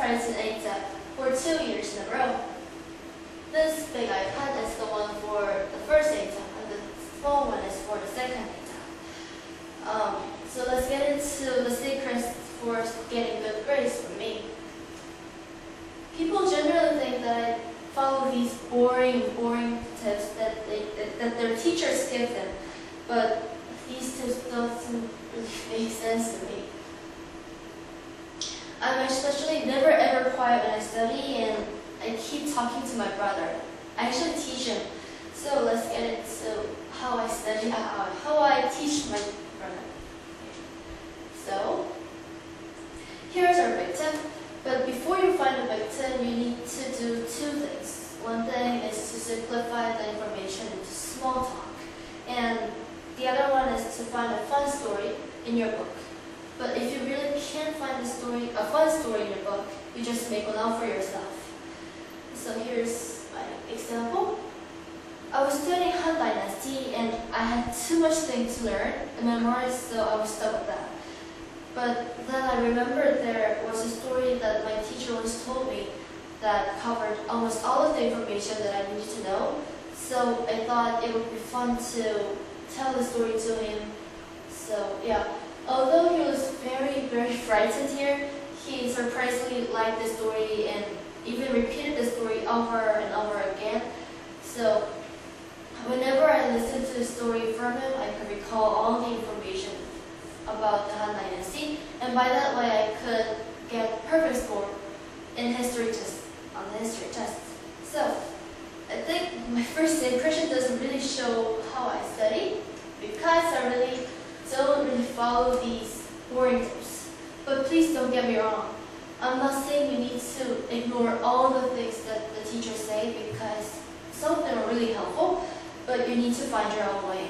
prize in A-TEP for 2 years in a row. This big iPad is the one for the first A-TEP, and the small one is for the second A-TEP. So let's get into the secrets for getting good grades for me. People generally think that I follow these boring tips that their teachers give them, but these tips don't really make sense to me. I'm especially never ever quiet when I study, and I keep talking to my brother. I actually teach him. So let's get into how I study, how I teach my brother. So here's our big tip. But before you find a big tip, you need to do 2 things. One thing is to simplify the information into small talk, and the other one is to find a fun story in your book. But if you really can't find a fun story in your book, you just make one up for yourself. So here's my example. I was studying Han Dynasty, and I had too much things to learn and memorize, so I was stuck with that. But then I remembered there was a story that my teacher once told me that covered almost all of the information that I needed to know. So I thought it would be fun to tell the story to him. So yeah, although he was very frightened here, he surprisingly liked the story and even repeated the story over and over again. So whenever I listened to the story from him, I could recall all the information about the Han Dynasty, and by that way I could get perfect score in history test, on the history test. So I think my first impression doesn't really show how I study, because I don't really follow these boring tips. But please don't get me wrong. I'm not saying you need to ignore all the things that the teachers say, because some of them are really helpful, but you need to find your own way.